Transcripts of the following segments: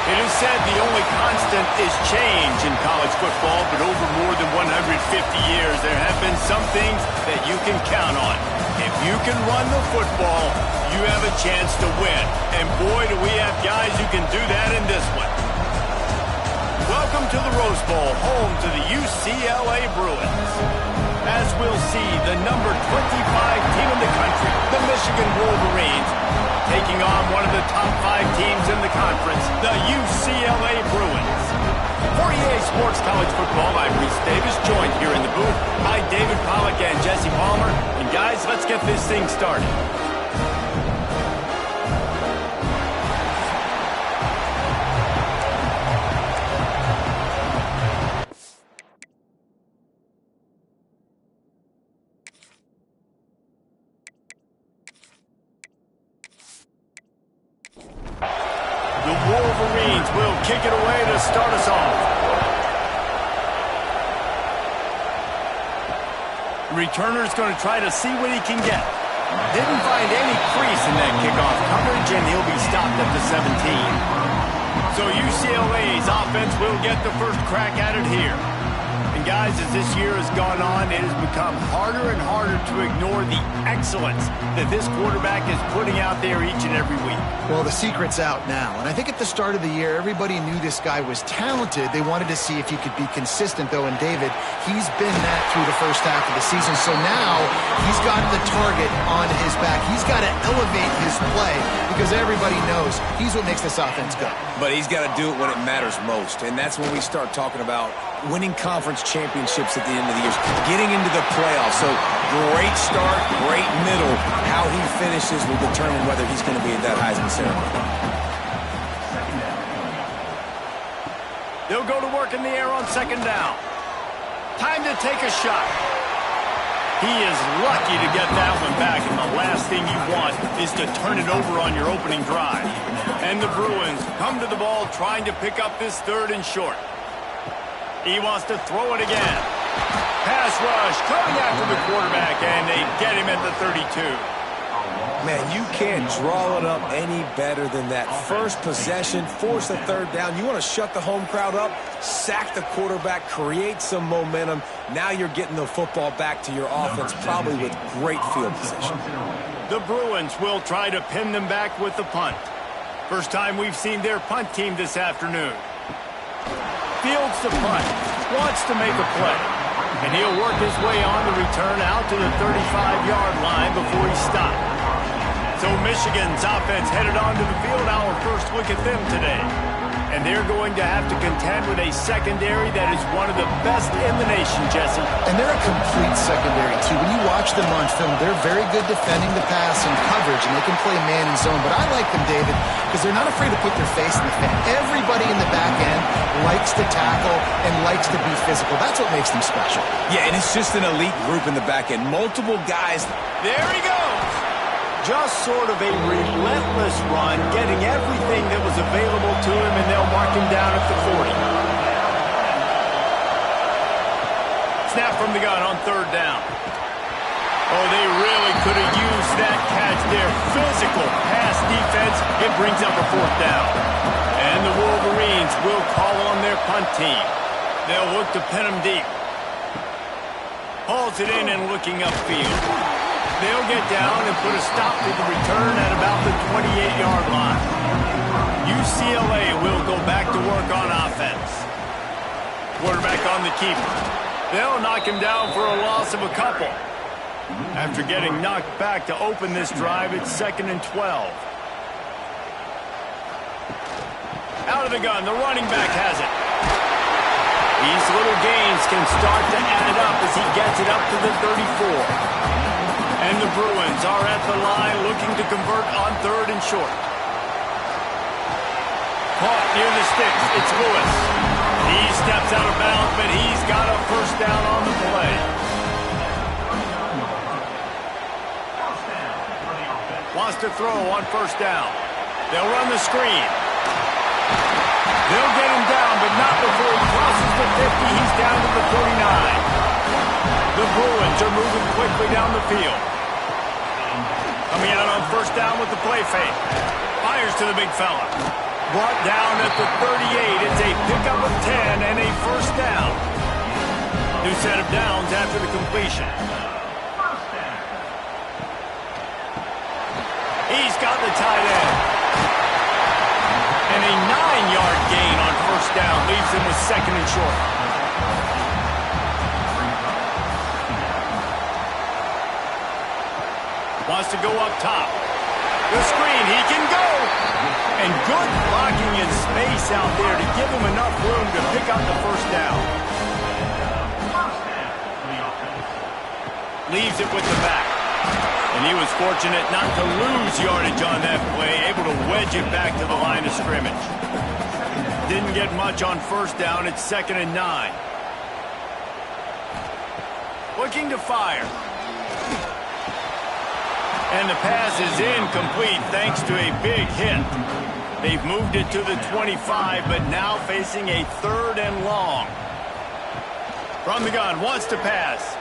It is said the only constant is change in college football, but over more than 150 years, there have been some things that you can count on. If you can run the football, you have a chance to win. And boy, do we have guys who can do that in this one. Welcome to the Rose Bowl, home to the UCLA Bruins. As we'll see, the number 25 team in the country, the Michigan Wolverines, taking on one of the top 5 teams in the conference, the UCLA Bruins. For EA Sports College Football, I'm Reese Davis, joined here in the booth by David Pollack and Jesse Palmer. And guys, let's get this thing started. Wolverines will kick it away to start us off. The returner's going to try to see what he can get. Didn't find any crease in that kickoff coverage, and he'll be stopped at the 17. So UCLA's offense will get the first crack at it here. And guys, as this year has gone on, it has become harder and harder to ignore the excellence that this quarterback is putting out there each and every week. Well, the secret's out now. And I think at the start of the year, everybody knew this guy was talented. They wanted to see if he could be consistent, though. And David, he's been that through the first half of the season. So now he's got the target on his back. He's got to elevate his play because everybody knows he's what makes this offense go. But he's got to do it when it matters most. And that's when we start talking about winning conference championships at the end of the year, getting into the playoffs. So great start, great middle. How he finishes will determine whether he's going to be at that Heisman ceremony. They'll go to work in the air on second down. Time to take a shot. He is lucky to get that one back, and the last thing you want is to turn it over on your opening drive. And the Bruins come to the ball trying to pick up this third and short. He wants to throw it again. Pass rush coming after the quarterback, and they get him at the 32. Man, you can't draw it up any better than that. First possession, force a third down. You want to shut the home crowd up, sack the quarterback, create some momentum. Now you're getting the football back to your offense, probably with great field position. The Bruins will try to pin them back with the punt. First time we've seen their punt team this afternoon. Fields the punt, wants to make a play, and he'll work his way on the return out to the 35-yard line before he's stopped. So Michigan's offense headed onto the field, our first look at them today. And they're going to have to contend with a secondary that is one of the best in the nation, Jesse. And they're a complete secondary, too. When you watch them on film, they're very good defending the pass and coverage, and they can play man and zone. But I like them, David, because they're not afraid to put their face in the fan. Everybody in the back end likes to tackle and likes to be physical. That's what makes them special. Yeah, and it's just an elite group in the back end. Multiple guys. There he goes. Just sort of a relentless run, getting everything that was available to him, and they'll mark him down at the 40. Snap from the gun on third down. Oh, they really could have used that catch there. Physical pass defense. It brings up a fourth down. And the Wolverines will call on their punt team. They'll look to pin them deep. Hauls it in and looking upfield. They'll get down and put a stop to the return at about the 28-yard line. UCLA will go back to work on offense. Quarterback on the keeper. They'll knock him down for a loss of a couple. After getting knocked back to open this drive, it's 2nd and 12. Out of the gun, the running back has it. These little gains can start to add up as he gets it up to the 34. And the Bruins are at the line looking to convert on third and short. Caught near the sticks. It's Lewis. He steps out of bounds, but he's got a first down on the play. Wants to throw on first down. They'll run the screen. They'll get him down, but not before he crosses the 50. He's down to the 49. The Bruins are moving quickly down the field. Coming out on first down with the play fake. Fires to the big fella. Brought down at the 38. It's a pickup of 10 and a first down. New set of downs after the completion. He's got the tight end. And a 9-yard gain on first down leaves him with second and short. Wants to go up top. The screen, he can go. And good blocking in space out there to give him enough room to pick up the first down. Leaves it with the back. And he was fortunate not to lose yardage on that play, able to wedge it back to the line of scrimmage. Didn't get much on first down. It's 2nd and 9. Looking to fire. And the pass is incomplete thanks to a big hit. They've moved it to the 25, but now facing a 3rd and long. From the gun, wants to pass.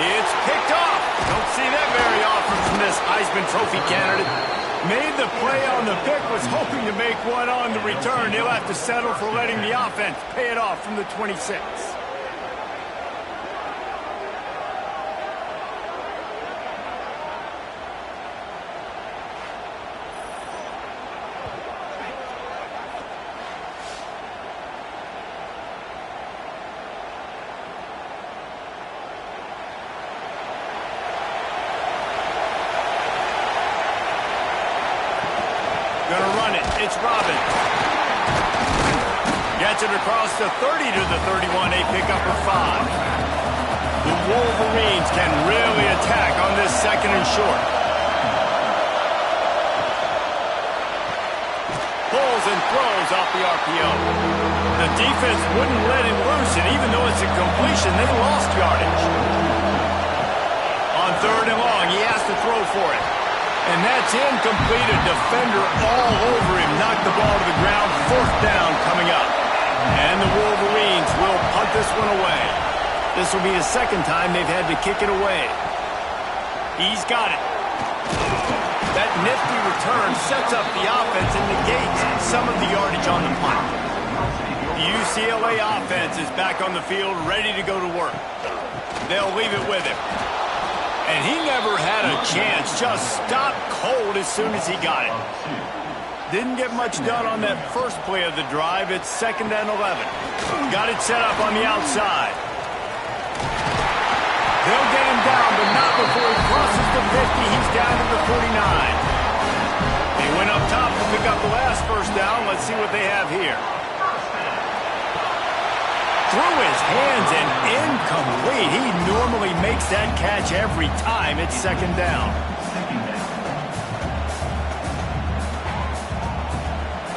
It's picked off. Don't see that very often from this Heisman Trophy candidate. Made the play on the pick, was hoping to make one on the return. He'll have to settle for letting the offense pay it off from the 26. Gonna run it. It's Robbins. Gets it across the 30 to the 31. A pickup of 5. The Wolverines can really attack on this 2nd and short. Pulls and throws off the RPO. The defense wouldn't let him loose, and even though it's a completion, they lost yardage. On 3rd and long, he has to throw for it. And that's incomplete. A defender all over him. Knocked the ball to the ground. 4th down coming up. And the Wolverines will punt this one away. This will be the 2nd time they've had to kick it away. He's got it. That nifty return sets up the offense and negates some of the yardage on the punt. The UCLA offense is back on the field, ready to go to work. They'll leave it with him. And he never had a chance, just stopped cold as soon as he got it. Didn't get much done on that first play of the drive. It's 2nd and 11. Got it set up on the outside. They'll get him down, but not before he crosses the 50. He's down to the 49. They went up top to pick up the last first down. Let's see what they have here. Through his hands and incomplete. He normally makes that catch every time. It's 2nd down.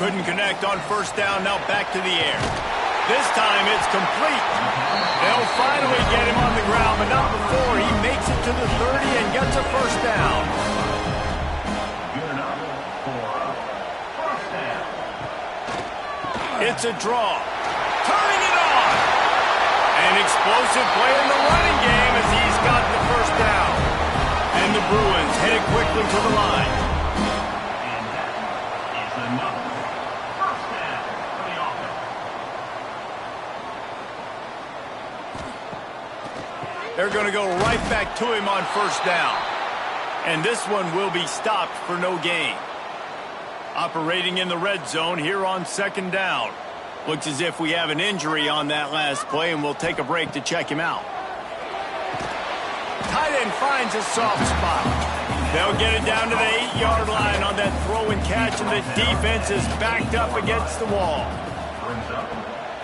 Couldn't connect on first down. Now back to the air. This time it's complete. They'll finally get him on the ground, but not before he makes it to the 30 and gets a first down. It's a draw. Turning it on. An explosive play in the running game as he's got the first down. And the Bruins headed quickly to the line. And that is another first down for the offense. They're going to go right back to him on first down. And this one will be stopped for no gain. Operating in the red zone here on 2nd down. Looks as if we have an injury on that last play, and we'll take a break to check him out. Tight end finds a soft spot. They'll get it down to the 8-yard line on that throw and catch, and the defense is backed up against the wall.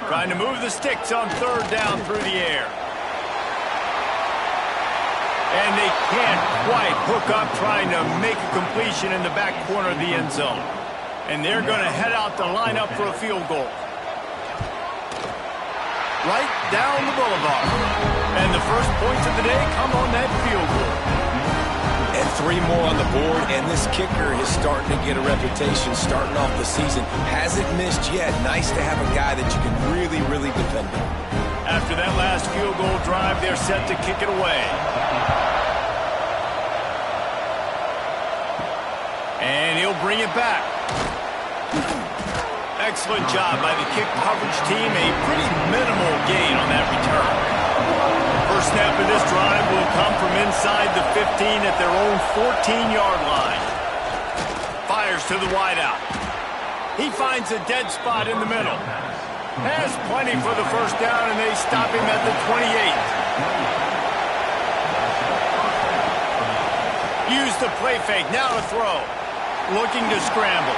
Trying to move the sticks on 3rd down through the air. And they can't quite hook up trying to make a completion in the back corner of the end zone. And they're going to head out to line up for a field goal. Right down the boulevard. And the first points of the day come on that field goal. And 3 more on the board, and this kicker is starting to get a reputation starting off the season. Hasn't missed yet. Nice to have a guy that you can really, really depend on. After that last field goal drive, they're set to kick it away. And he'll bring it back. Excellent job by the kick coverage team. A pretty minimal gain on that return. First snap of this drive will come from inside the 15 at their own 14-yard line. Fires to the wideout. He finds a dead spot in the middle. Has plenty for the first down, and they stop him at the 28. Use the play fake. Now to throw. Looking to scramble.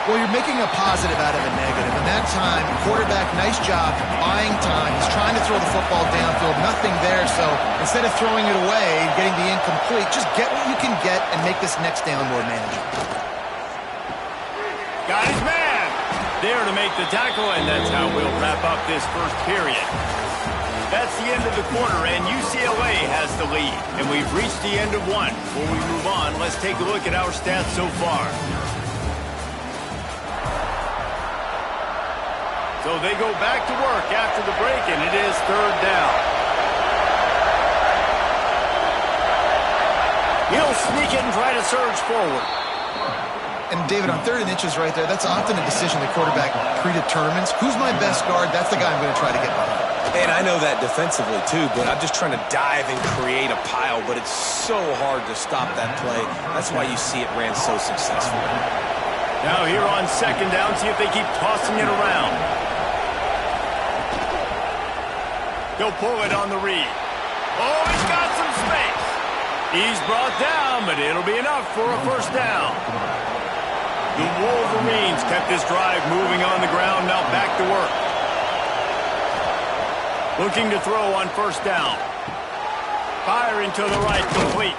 Well, you're making a positive out of a negative. And that time, quarterback, nice job, buying time. He's trying to throw the football downfield. Nothing there, so instead of throwing it away and getting the incomplete, just get what you can get and make this next down more manageable. Got his man. There to make the tackle, and that's how we'll wrap up this first period. That's the end of the quarter, and UCLA has the lead. And we've reached the end of one. Before we move on, let's take a look at our stats so far. So they go back to work after the break, and it is third down. He'll sneak it and try to surge forward. And, David, on 3rd and inches right there, that's often a decision the quarterback predetermines. Who's my best guard? That's the guy I'm going to try to get behind. And I know that defensively, too, but I'm just trying to dive and create a pile, but it's so hard to stop that play. That's why you see it ran so successfully. Now here on 2nd down, see if they keep tossing it around. He'll pull it on the read. Oh, he's got some space. He's brought down, but it'll be enough for a first down. The Wolverines kept this drive moving on the ground, now back to work. Looking to throw on first down. Firing to the right, complete.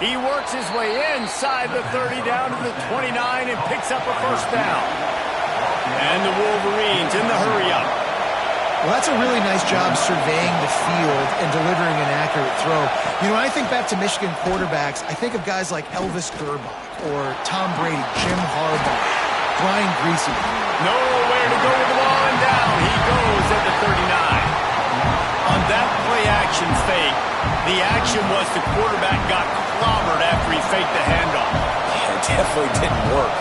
He works his way inside the 30 down to the 29 and picks up a first down. And the Wolverines in the hurry-up. Well, that's a really nice job surveying the field and delivering an accurate throw. You know, when I think back to Michigan quarterbacks, I think of guys like Elvis Gerbach or Tom Brady, Jim Harbaugh, Brian Griese. Nowhere to go with the ball, and down he goes at the 39. On that play-action fake, the action was the quarterback got clobbered after he faked the handoff. Yeah, it definitely didn't work.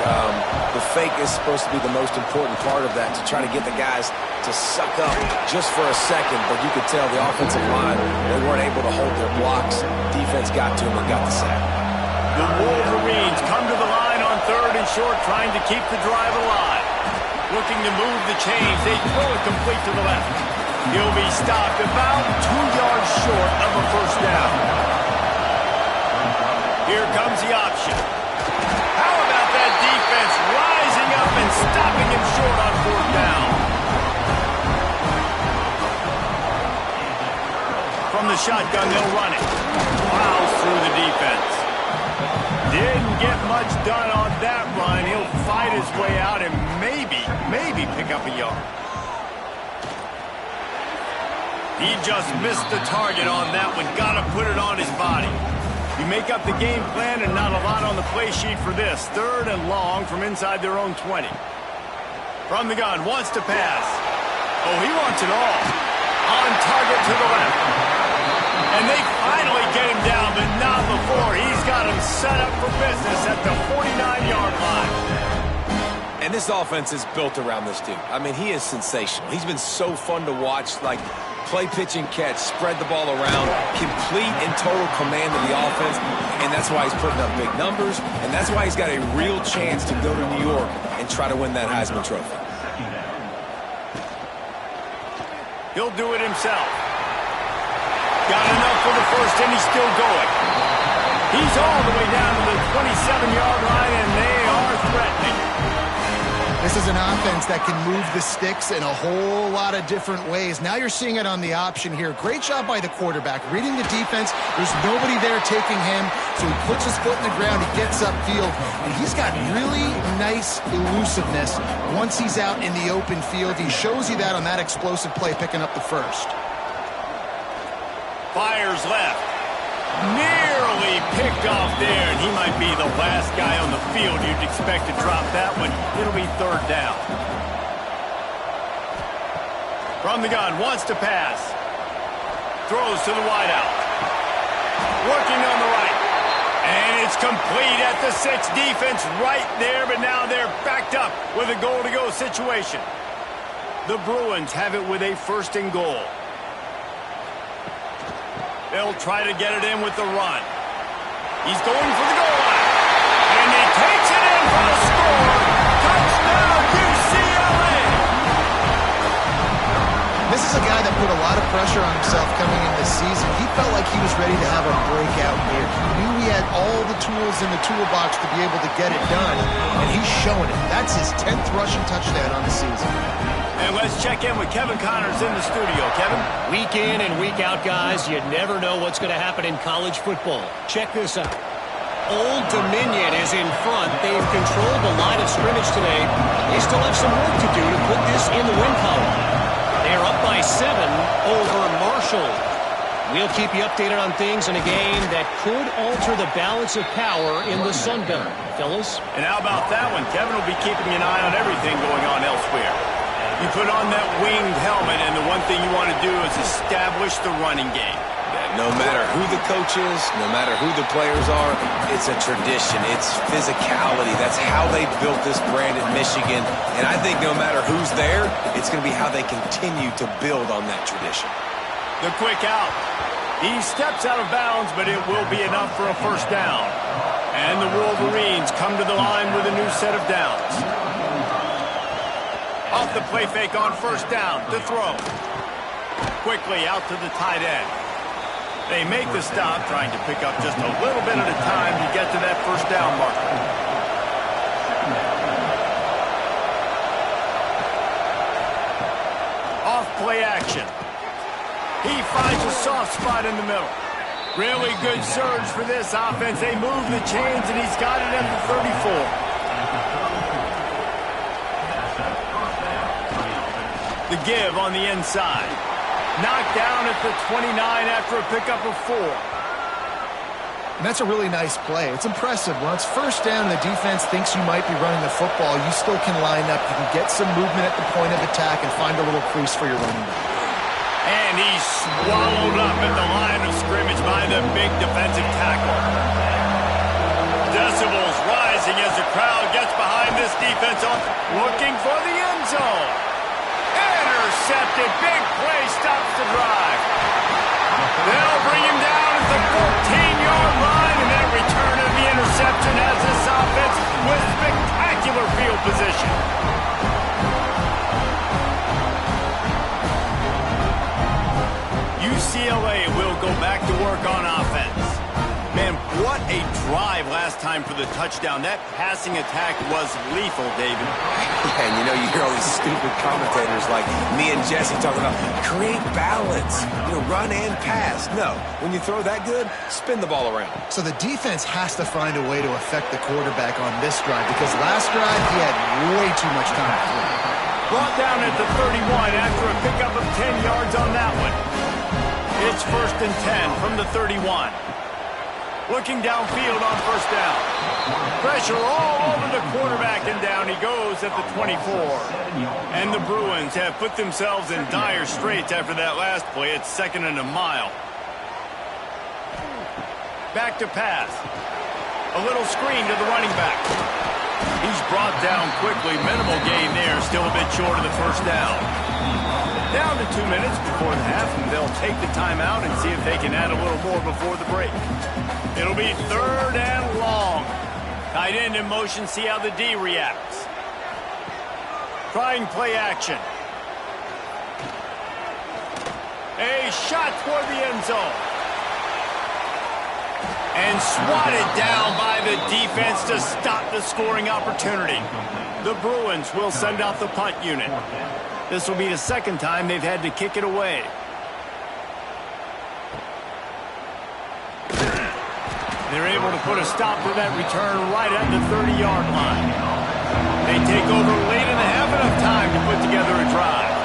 The fake is supposed to be the most important part of that, to try to get the guys to suck up just for a second, but you could tell the offensive line, they weren't able to hold their blocks. Defense got to them and got the sack. The Wolverines come to the line on 3rd and short, trying to keep the drive alive. Looking to move the chains. They throw it complete to the left. He'll be stopped about 2 yards short of a first down. Here comes the option. How about that defense rising up and stopping him short on 4th down? From the shotgun, they'll run it. Plows through the defense. Didn't get much done on that run. He'll fight his way out and maybe pick up a yard. He just missed the target on that one. Got to put it on his body. You make up the game plan and not a lot on the play sheet for this. 3rd and long from inside their own 20. From the gun, wants to pass. Oh, he wants it all. On target to the left. And they finally get him down, but not before. He's got him set up for business at the 49-yard line. And this offense is built around this dude. I mean, he is sensational. He's been so fun to watch, like play, pitch, and catch, spread the ball around, complete and total command of the offense, and that's why he's putting up big numbers, and that's why he's got a real chance to go to New York and try to win that Heisman Trophy. He'll do it himself. Got enough for the first, and he's still going. He's all the way down to the 27-yard line, and they are threatening. This is an offense that can move the sticks in a whole lot of different ways. Now you're seeing it on the option here. Great job by the quarterback. Reading the defense, there's nobody there taking him, so he puts his foot in the ground, he gets upfield, and he's got really nice elusiveness once he's out in the open field. He shows you that on that explosive play, picking up the first. Fires left. Nearly picked off there, and he might be the last guy on the field you'd expect to drop that one. It'll be 3rd down. From the gun, wants to pass. Throws to the wideout. Working on the right. And it's It's complete at the 6. Defense right there, but now they're backed up with a goal-to-go situation. The Bruins have it with a 1st and goal. They'll try to get it in with the run. He's going for the goal line. And he takes it in for the score. Touchdown, UCLA! This is a guy that put a lot of pressure on himself coming into this season. He felt like he was ready to have a breakout year. He knew he had all the tools in the toolbox to be able to get it done, and he's showing it. That's his 10th rushing touchdown on the season. And let's check in with Kevin Connors in the studio. Kevin? Week in and week out, guys, you never know what's going to happen in college football. Check this out. Old Dominion is in front. They've controlled the line of scrimmage today. They still have some work to do to put this in the win column. They are up by 7 over Marshall. We'll keep you updated on things in a game that could alter the balance of power in the Sun Belt. Fellas? And how about that one? Kevin will be keeping an eye on everything going on elsewhere. You put on that winged helmet, and the one thing you want to do is establish the running game. No matter who the coach is, no matter who the players are, it's a tradition. It's physicality. That's how they built this brand in Michigan. And I think no matter who's there, it's going to be how they continue to build on that tradition. The quick out. He steps out of bounds, but it will be enough for a 1st down. And the Wolverines come to the line with a new set of downs. Off the play fake on 1st down to throw. Quickly out to the tight end. They make the stop, trying to pick up just a little bit at a time to get to that 1st down marker. Off play action. He finds a soft spot in the middle. Really good surge for this offense. They move the chains, and he's got it at the 34. The give on the inside. Knocked down at the 29 after a pickup of 4. And that's a really nice play. It's impressive. When it's 1st down and the defense thinks you might be running the football, you still can line up. You can get some movement at the point of attack and find a little crease for your running back. And he's swallowed up at the line of scrimmage by the big defensive tackle. Decibels rising as the crowd gets behind this defense, looking for the end zone. Intercepted. Big play stops the drive. They'll bring him down at the 14-yard line, and that return of the interception has this offense with spectacular field position. UCLA will go back to work on offense. Man, what a drive last time for the touchdown. That passing attack was lethal, David. Yeah, and you know, you hear all these stupid commentators like me and Jesse talking about create balance, run and pass. No, when you throw that good, spin the ball around. So the defense has to find a way to affect the quarterback on this drive, because last drive he had way too much time to throw. Brought down at the 31 after a pickup of 10 yards on that one. It's 1st and 10 from the 31. Looking downfield on 1st down. Pressure all over the quarterback, and down he goes at the 24. And the Bruins have put themselves in dire straits after that last play. It's 2nd and a mile. Back to pass. A little screen to the running back. He's brought down quickly. Minimal gain there. Still a bit short of the 1st down. Down to 2 minutes before the half, and they'll take the timeout and see if they can add a little more before the break. It'll be 3rd and long. Tight end in motion, see how the D reacts. Trying play action. A shot toward the end zone. And swatted down by the defense to stop the scoring opportunity. The Bruins will send out the punt unit. This will be the 2nd time they've had to kick it away. They're able to put a stop to that return right at the 30-yard line. They take over late in the half, enough time to put together a drive.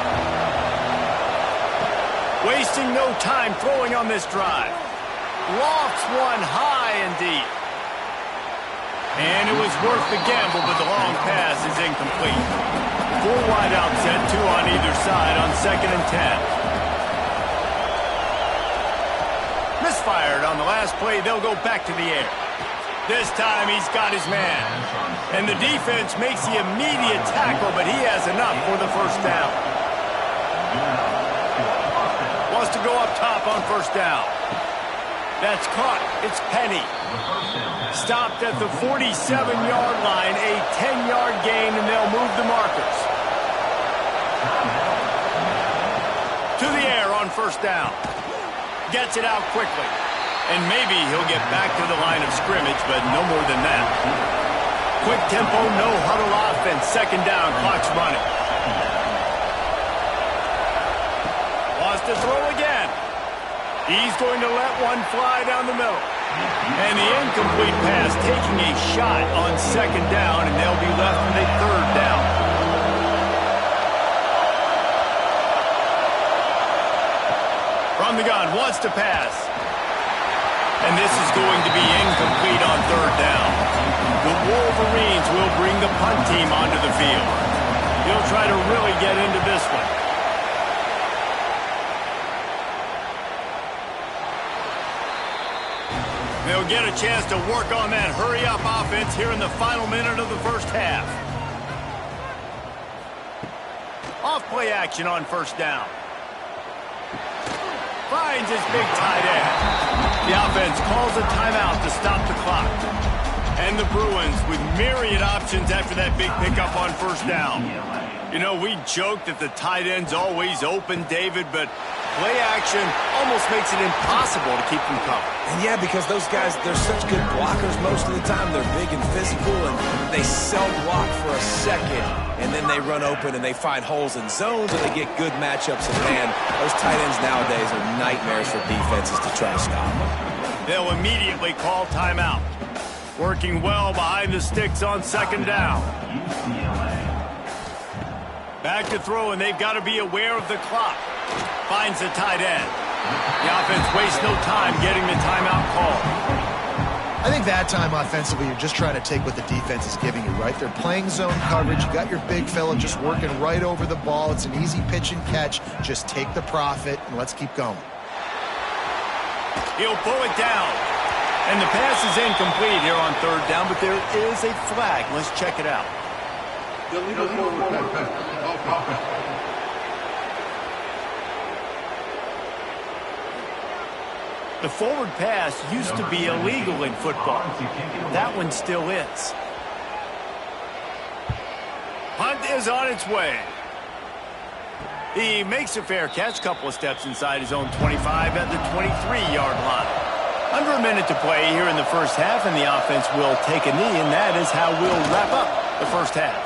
Wasting no time throwing on this drive. Lofts one high and deep. And it was worth the gamble, but the long pass is incomplete. 4 wide out set, 2 on either side on 2nd and 10. Misfired on the last play. They'll go back to the air. This time he's got his man. And the defense makes the immediate tackle, but he has enough for the first down. Wants to go up top on first down. That's caught. It's Penny. Stopped at the 47-yard line, a 10-yard gain, and they'll move the markers. To the air on first down. Gets it out quickly. And maybe he'll get back to the line of scrimmage, but no more than that. Quick tempo, no huddle offense. Second down, clock's running. Wants to throw again. He's going to let one fly down the middle. And the incomplete pass taking a shot on second down, and they'll be left with a third down. From the gun, wants to pass. And this is going to be incomplete on third down. The Wolverines will bring the punt team onto the field. He'll try to really get into this one. They'll get a chance to work on that hurry-up offense here in the final minute of the first half. Off play action on first down. Finds his big tight end. The offense calls a timeout to stop the clock. And the Bruins with myriad options after that big pickup on first down. You know, we joke that the tight end's always open, David, but play action almost makes it impossible to keep them covered. And yeah, because those guys, they're such good blockers most of the time. They're big and physical, and they sell block for a second, and then they run open and they find holes in zones, and they get good matchups. And man, those tight ends nowadays are nightmares for defenses to try to stop them. They'll immediately call timeout. Working well behind the sticks on second down. Back to throw, and they've got to be aware of the clock. Finds the tight end. The offense wastes no time getting the timeout call. I think that time offensively, you're just trying to take what the defense is giving you, right? They're playing zone coverage. You got your big fella just working right over the ball. It's an easy pitch and catch. Just take the profit, and let's keep going. He'll pull it down. And the pass is incomplete here on third down, but there is a flag. Let's check it out. The forward pass used to be illegal in football. That one still is. Punt is on its way. He makes a fair catch, couple of steps inside his own 25 at the 23-yard line. Under a minute to play here in the first half, and the offense will take a knee, and that is how we'll wrap up the first half.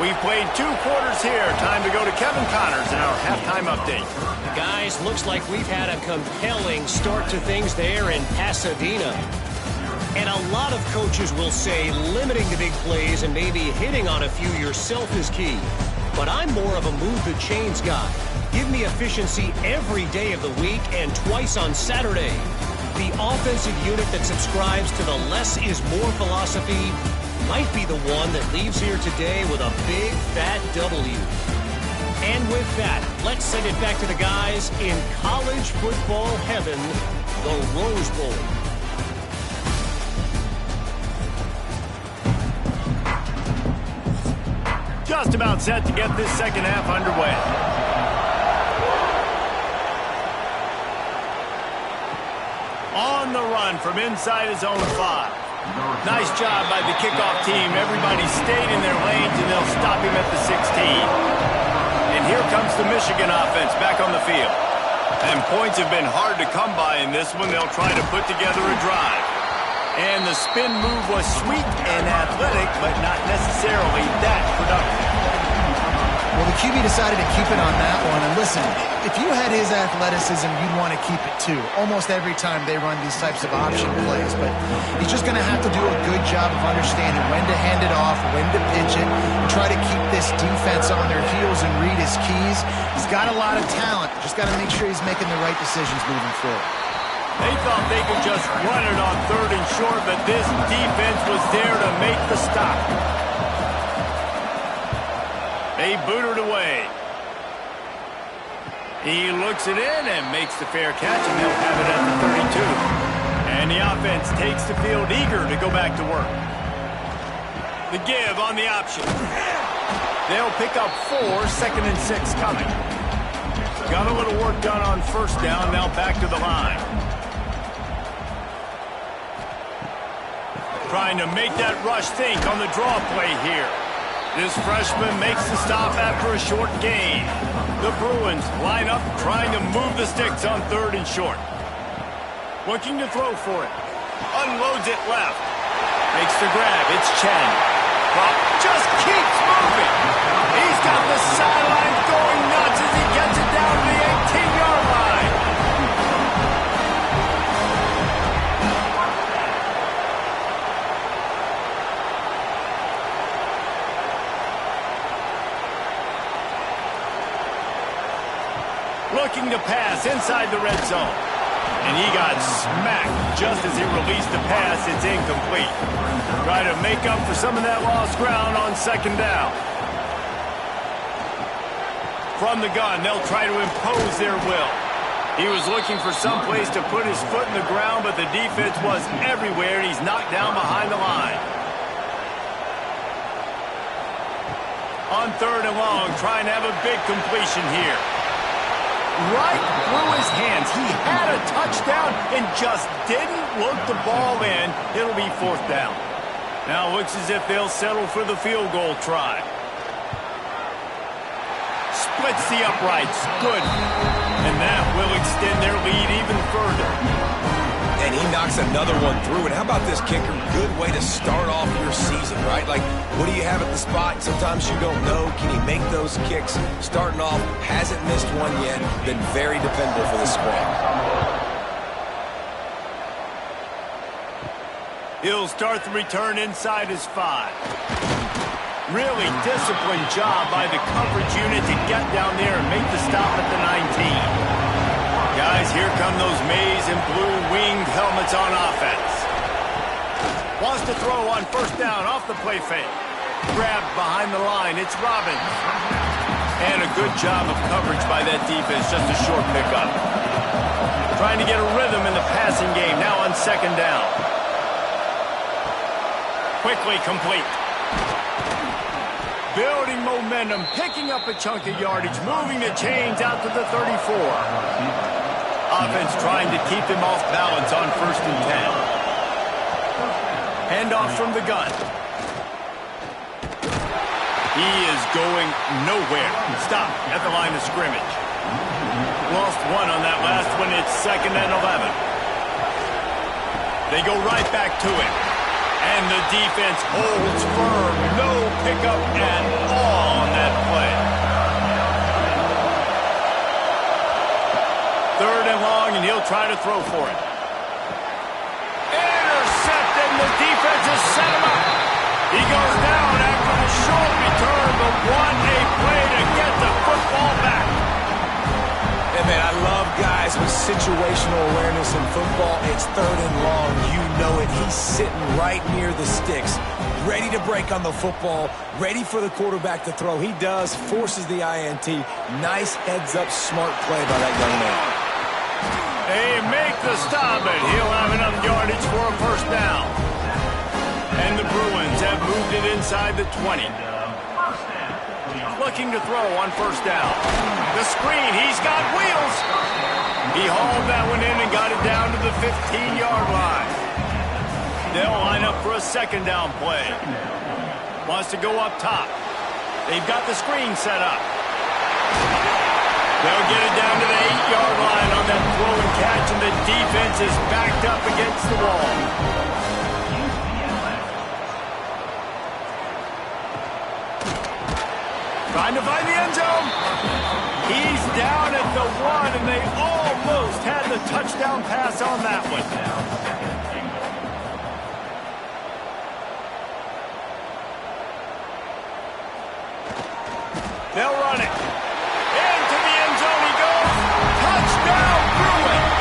We've played 2 quarters here. Time to go to Kevin Connors in our halftime update. Guys, looks like we've had a compelling start to things there in Pasadena. And a lot of coaches will say limiting the big plays and maybe hitting on a few yourself is key. But I'm more of a move the chains guy. Give me efficiency every day of the week and twice on Saturday. The offensive unit that subscribes to the less is more philosophy might be the one that leaves here today with a big fat W. And with that, let's send it back to the guys in college football heaven, the Rose Bowl. Just about set to get this second half underway. On the run from inside his own 5. Nice job by the kickoff team. Everybody stayed in their lanes, and they'll stop him at the 16. And here comes the Michigan offense back on the field. And points have been hard to come by in this one. They'll try to put together a drive. And the spin move was sweet and athletic, but not necessarily that productive. Well, the QB decided to keep it on that one. And listen, if you had his athleticism, you'd want to keep it too. Almost every time they run these types of option plays. But he's just going to have to do a good job of understanding when to hand it off, when to pitch it, and try to keep this defense on their heels and read his keys. He's got a lot of talent. Just got to make sure he's making the right decisions moving forward. They thought they could just run it on third and short, but this defense was there to make the stop. They boot it away. He looks it in and makes the fair catch, and they'll have it at the 32. And the offense takes the field eager to go back to work. The give on the option. They'll pick up 4, 2nd and 6 coming. Got a little work done on first down, now back to the line. Trying to make that rush think on the draw play here. This freshman makes the stop after a short gain. The Bruins line up trying to move the sticks on 3rd and short. Looking to throw for it. Unloads it left. Makes the grab. It's Chen. Well, just keeps moving. He's got the sidelines going nuts as he gets it down to the 18-yard line. Looking to pass inside the red zone. And he got smacked just as he released the pass. It's incomplete. Try to make up for some of that lost ground on 2nd down. From the gun, they'll try to impose their will. He was looking for some place to put his foot in the ground, but the defense was everywhere, and he's knocked down behind the line. On 3rd and long, trying to have a big completion here. Right through his hands. He had a touchdown and just didn't look the ball in. It'll be 4th down. Now it looks as if they'll settle for the field goal try. Splits the uprights. Good. And that will extend their lead even further. And he knocks another one through. And how about this kicker? Good way to start off your season, right? Like, what do you have at the spot? Sometimes you don't know. Can he make those kicks? Starting off, hasn't missed one yet. Been very dependable for the squad. He'll start the return inside his 5. Really disciplined job by the coverage unit to get down there and make the stop at the 19. Guys, here come those maize and blue winged helmets on offense. Wants to throw on 1st down off the play fake. Grabbed behind the line. It's Robbins. And a good job of coverage by that defense. Just a short pickup. Trying to get a rhythm in the passing game. Now on 2nd down. Quickly complete. Building momentum. Picking up a chunk of yardage. Moving the chains out to the 34. Offense trying to keep them off balance on 1st and 10. Handoff from the gun. He is going nowhere. Stop at the line of scrimmage. Lost 1 on that last one. It's 2nd and 11. They go right back to it. And the defense holds firm. No pickup at all on that play. 3rd and long, and he'll try to throw for it. Intercepted, and the defense has set him up. He goes down after the short return, but what a play to get the football back. And man, I love guys with situational awareness in football. It's 3rd and long. You know it. He's sitting right near the sticks, ready to break on the football, ready for the quarterback to throw. He does, forces the INT. Nice heads-up, smart play by that young man. They make the stop, and he'll have enough yardage for a 1st down. And the Bruins have moved it inside the 20. Looking to throw on 1st down. The screen, he's got wheels. He hauled that one in and got it down to the 15-yard line. They'll line up for a 2nd down play. Wants to go up top. They've got the screen set up. They'll get it down to the 8-yard line on that throw and catch, and the defense is backed up against the wall. Trying to find the end zone. He's down at the 1, and they almost had the touchdown pass on that one. They'll run it. Into the end zone he goes. Touchdown, Bruins.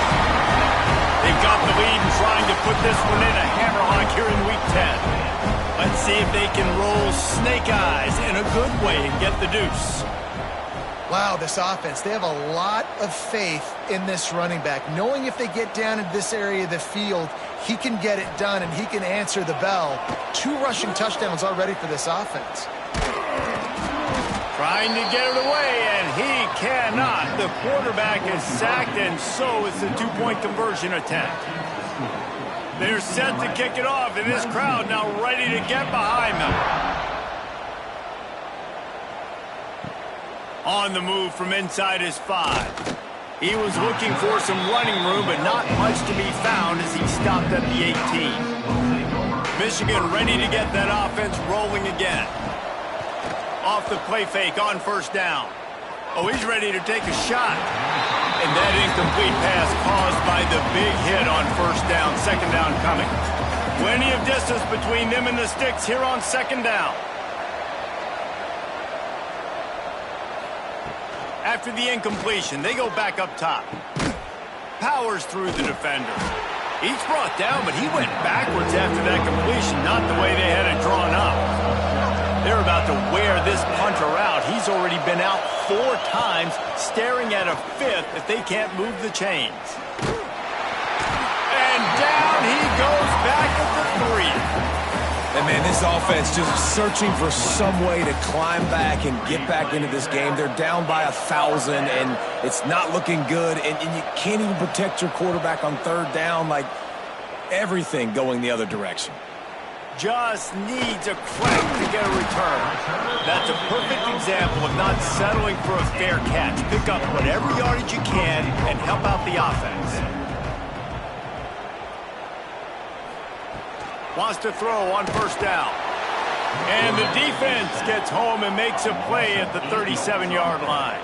They've got the lead and trying to put this one in a hammerlock here in Week 10. Let's see if they can roll snake eyes in a good way and get the deuce. Wow, this offense, they have a lot of faith in this running back, knowing if they get down in this area of the field, he can get it done and he can answer the bell. 2 rushing touchdowns already for this offense. Trying to get it away, and he cannot. The quarterback is sacked, and so is the 2-point conversion attempt. They're set to kick it off, and this crowd now ready to get behind them. On the move from inside his 5. He was looking for some running room, but not much to be found as he stopped at the 18. Michigan ready to get that offense rolling again. Off the play fake on first down. Oh, he's ready to take a shot. And that incomplete pass caused by the big hit on first down, second down coming. Plenty of distance between them and the sticks here on second down. After the incompletion, they go back up top. Powers through the defender. He's brought down, but he went backwards after that completion, not the way they had it drawn up. They're about to wear this punter out. He's already been out 4 times, staring at a 5th if they can't move the chains. And down he goes back at the 3. And, man, this offense just searching for some way to climb back and get back into this game. They're down by 1,000, and it's not looking good. And you can't even protect your quarterback on third down. Like, everything going the other direction. Just needs a crack to get a return. That's a perfect example of not settling for a fair catch. Pick up whatever yardage you can and help out the offense. Wants to throw on first down. And the defense gets home and makes a play at the 37-yard line.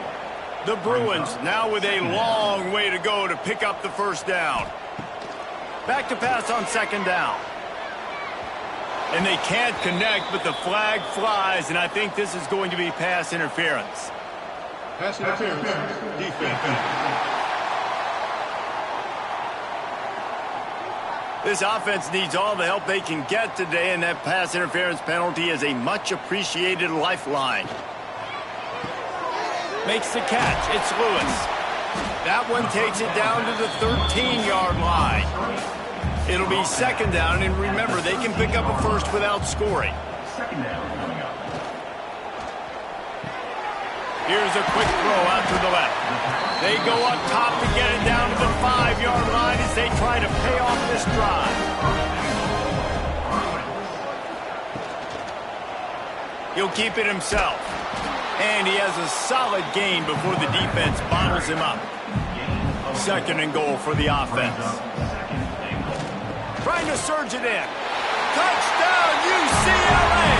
The Bruins now with a long way to go to pick up the first down. Back to pass on second down. And they can't connect, but the flag flies, and I think this is going to be pass interference. Pass interference. Defense. This offense needs all the help they can get today, and that pass interference penalty is a much-appreciated lifeline. Makes the catch. It's Lewis. That one takes it down to the 13-yard line. It'll be second down, and remember, they can pick up a first without scoring. Here's a quick throw out to the left. They go up top to get it down to the 5-yard line as they try to pay off this drive. He'll keep it himself. And he has a solid gain before the defense bottles him up. Second and goal for the offense. Trying to surge it in. Touchdown, UCLA!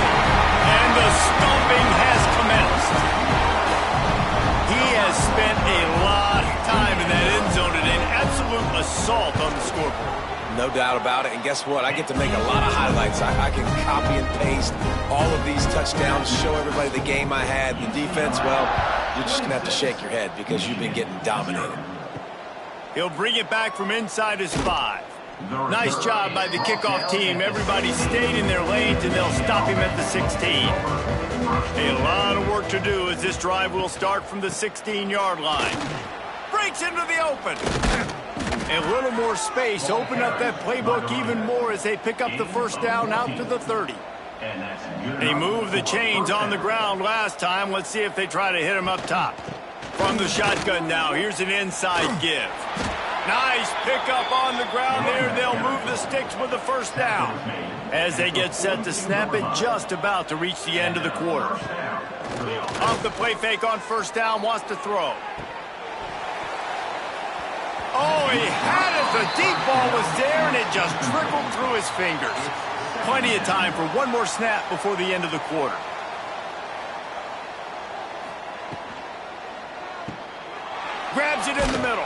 And the stomping has commenced. He has spent a lot of time in that end zone and an absolute assault on the scoreboard. No doubt about it. And guess what? I get to make a lot of highlights. I can copy and paste all of these touchdowns, show everybody the game I had. The defense, well, you're just going to have to shake your head because you've been getting dominated. He'll bring it back from inside his 5. Nice job by the kickoff team. Everybody stayed in their lanes, and they'll stop him at the 16. A lot of work to do as this drive will start from the 16-yard line. Breaks into the open. A little more space. Open up that playbook even more as they pick up the first down out to the 30. They moved the chains on the ground last time. Let's see if they try to hit him up top. From the shotgun now, here's an inside give. Nice pickup on the ground there. They'll move the sticks with the first down as they get set to snap it just about to reach the end of the quarter. Off the play fake on first down, wants to throw. Oh, he had it. The deep ball was there, and it just trickled through his fingers. Plenty of time for one more snap before the end of the quarter. Grabs it in the middle.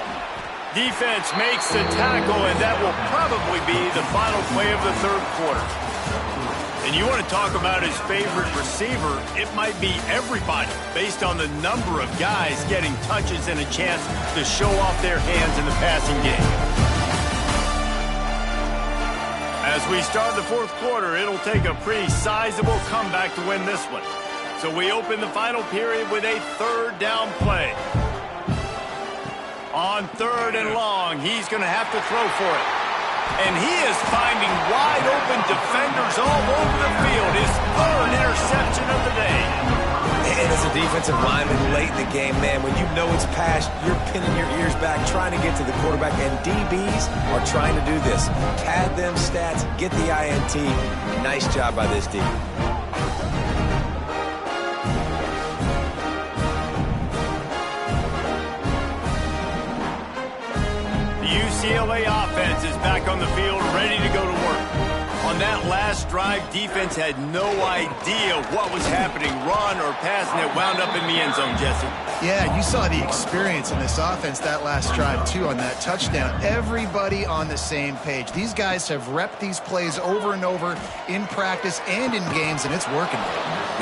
Defense makes the tackle, and that will probably be the final play of the third quarter. And you want to talk about his favorite receiver, it might be everybody, based on the number of guys getting touches and a chance to show off their hands in the passing game. As we start the fourth quarter, it'll take a pretty sizable comeback to win this one. So we open the final period with a third down play. On 3rd and long, he's going to have to throw for it. And he is finding wide open defenders all over the field. His 3rd interception of the day. And as a defensive lineman late in the game, man, when you know it's past, you're pinning your ears back, trying to get to the quarterback. And DBs are trying to do this. Pad them stats, get the INT. Nice job by this D. UCLA offense is back on the field, ready to go to work. On that last drive, defense had no idea what was happening, run or pass, and it wound up in the end zone, Jesse. Yeah, you saw the experience in this offense that last drive, too, on that touchdown. Everybody on the same page. These guys have repped these plays over and over in practice and in games, and it's working.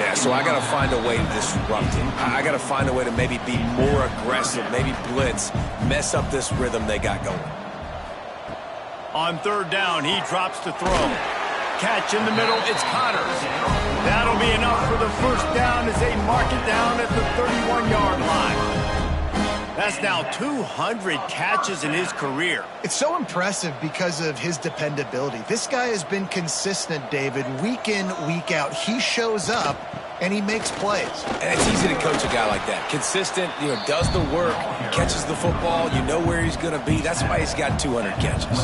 Yeah, so I got to find a way to disrupt him. I got to find a way to maybe be more aggressive, maybe blitz, mess up this rhythm they got going. On 3rd down, he drops to throw. Catch in the middle, it's Connors. That'll be enough for the first down as they mark it down at the 31-yard line. That's now 200 catches in his career. It's so impressive because of his dependability. This guy has been consistent, David, week in, week out. He shows up, and he makes plays. And it's easy to coach a guy like that. Consistent, does the work, catches the football, you know where he's going to be. That's why he's got 200 catches.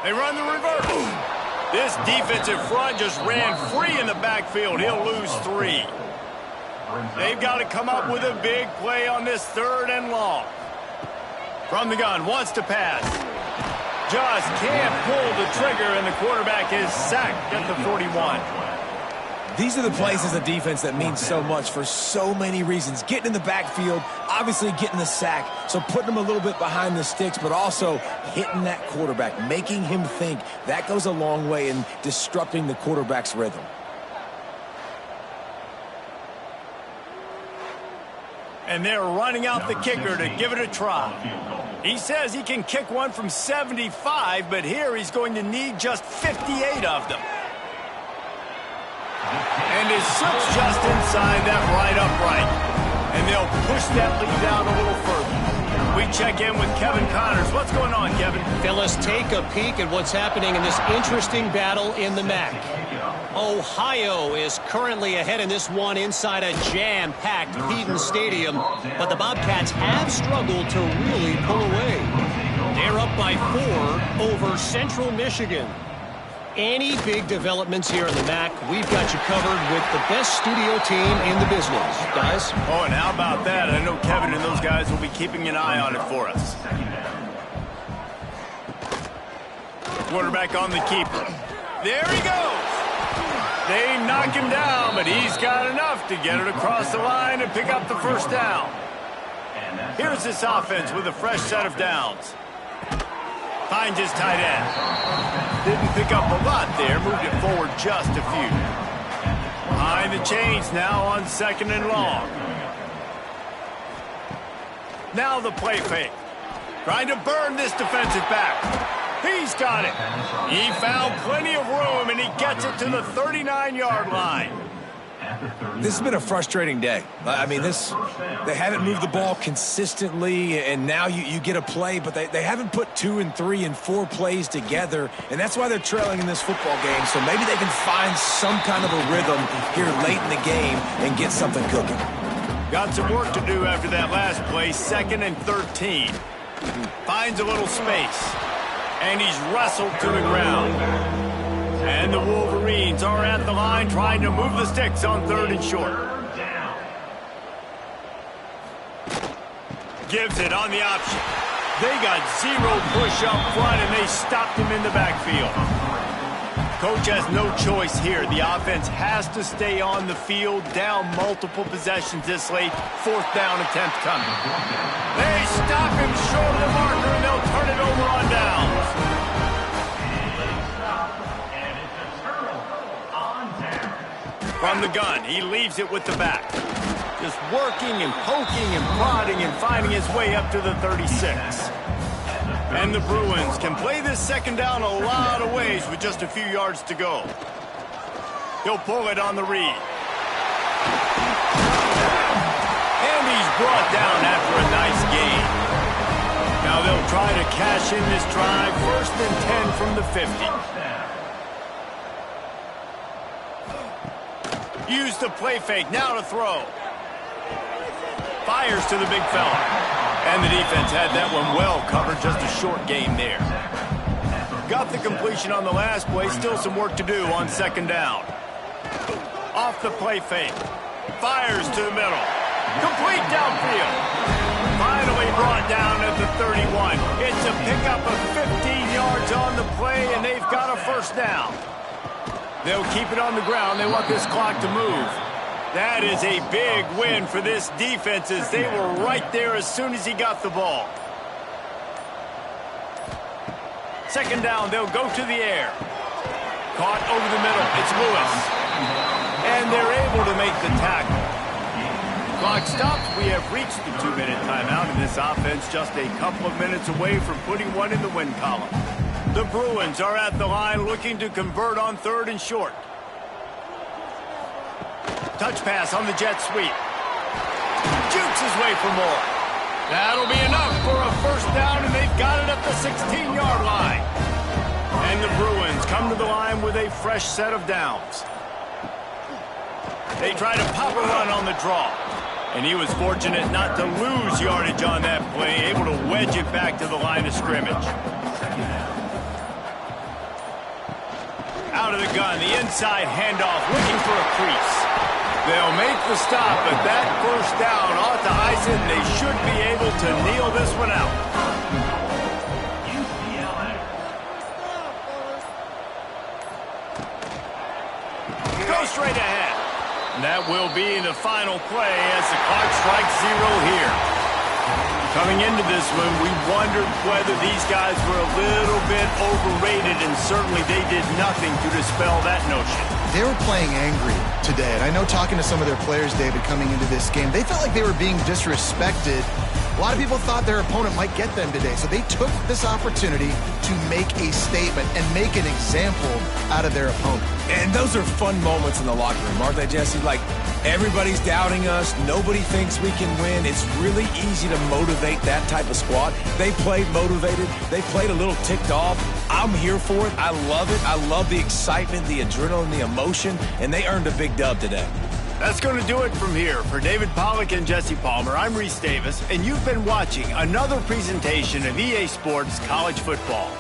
They run the reverse. This defensive front just ran free in the backfield. He'll lose 3. They've got to come up with a big play on this 3rd and long. From the gun, wants to pass. Just can't pull the trigger, and the quarterback is sacked at the 41. These are the plays as a defense that mean so much for so many reasons. Getting in the backfield, obviously getting the sack, so putting him a little bit behind the sticks, but also hitting that quarterback, making him think. That goes a long way in disrupting the quarterback's rhythm. And they're running out the kicker to give it a try. He says he can kick one from 75, but here he's going to need just 58 of them. And it slips just inside that right upright. And they'll push that lead down a little further. We check in with Kevin Connors. What's going on, Kevin? Fellas, take a peek at what's happening in this interesting battle in the MAC. Ohio is currently ahead in this one inside a jam-packed Peden Stadium, but the Bobcats have struggled to really pull away. They're up by 4 over Central Michigan. Any big developments here in the MAC, we've got you covered with the best studio team in the business. Guys? Oh, and how about that? I know Kevin and those guys will be keeping an eye on it for us. Quarterback on the keeper. There he goes. They knock him down, but he's got enough to get it across the line and pick up the first down. Here's this offense with a fresh set of downs. Finds his tight end. Didn't pick up a lot there, moved it forward just a few. Behind the chains now on 2nd and long. Now the play fake. Trying to burn this defensive back. He's got it. He found plenty of room, and he gets it to the 39-yard line. This has been a frustrating day. I mean, they haven't moved the ball consistently, and now you get a play, but they haven't put 2 and 3 and 4 plays together, and that's why they're trailing in this football game. So maybe they can find some kind of a rhythm here late in the game and get something cooking. Got some work to do after that last play, 2nd and 13. Finds a little space, and he's wrestled to the ground. And the Wolverines are at the line trying to move the sticks on 3rd and short. Gives it on the option. They got 0 push up front, and they stopped him in the backfield. Coach has no choice here. The offense has to stay on the field, down multiple possessions this late. 4th down attempt coming. They stop him short of the marker, and they'll turn it over on downs. From the gun, he leaves it with the back. Just working and poking and prodding and finding his way up to the 36. And the Bruins can play this second down a lot of ways with just a few yards to go. He'll pull it on the read. And he's brought down after a nice gain. Now they'll try to cash in this drive. 1st and 10 from the 50. Use the play fake. Now to throw. Fires to the big fella. And the defense had that one well covered. Just a short gain there. Got the completion on the last play. Still some work to do on 2nd down. Off the play fake. Fires to the middle. Complete downfield. Finally brought down at the 31. It's a pickup of 15 yards on the play, and they've got a 1st down. They'll keep it on the ground. They want this clock to move. That is a big win for this defense as they were right there as soon as he got the ball. 2nd down, they'll go to the air. Caught over the middle. It's Lewis. And they're able to make the tackle. Clock stops. We have reached the 2-minute timeout, and this offense just a couple of minutes away from putting one in the win column. The Bruins are at the line looking to convert on 3rd and short. Touch pass on the jet sweep. Jukes his way for more. That'll be enough for a 1st down, and they've got it at the 16-yard line. And the Bruins come to the line with a fresh set of downs. They try to pop a run on the draw. And he was fortunate not to lose yardage on that play, able to wedge it back to the line of scrimmage. Out of the gun, the inside handoff, looking for a crease. They'll make the stop, but that 1st down ought to ice it, and they should be able to kneel this one out. UCLA. Go straight ahead. And that will be the final play as the clock strikes 0 here. Coming into this one, we wondered whether these guys were a little bit overrated, and certainly they did nothing to dispel that notion. They were playing angry today, and I know talking to some of their players, David, coming into this game, they felt like they were being disrespected. A lot of people thought their opponent might get them today, so they took this opportunity to make a statement and make an example out of their opponent. And those are fun moments in the locker room, aren't they, Jesse? Like, everybody's doubting us. Nobody thinks we can win. It's really easy to motivate that type of squad. They played motivated. They played a little ticked off. I'm here for it. I love it. I love the excitement, the adrenaline, the emotion, and they earned a big dub today. That's going to do it from here. For David Pollack and Jesse Palmer, I'm Reese Davis, and you've been watching another presentation of EA Sports College Football.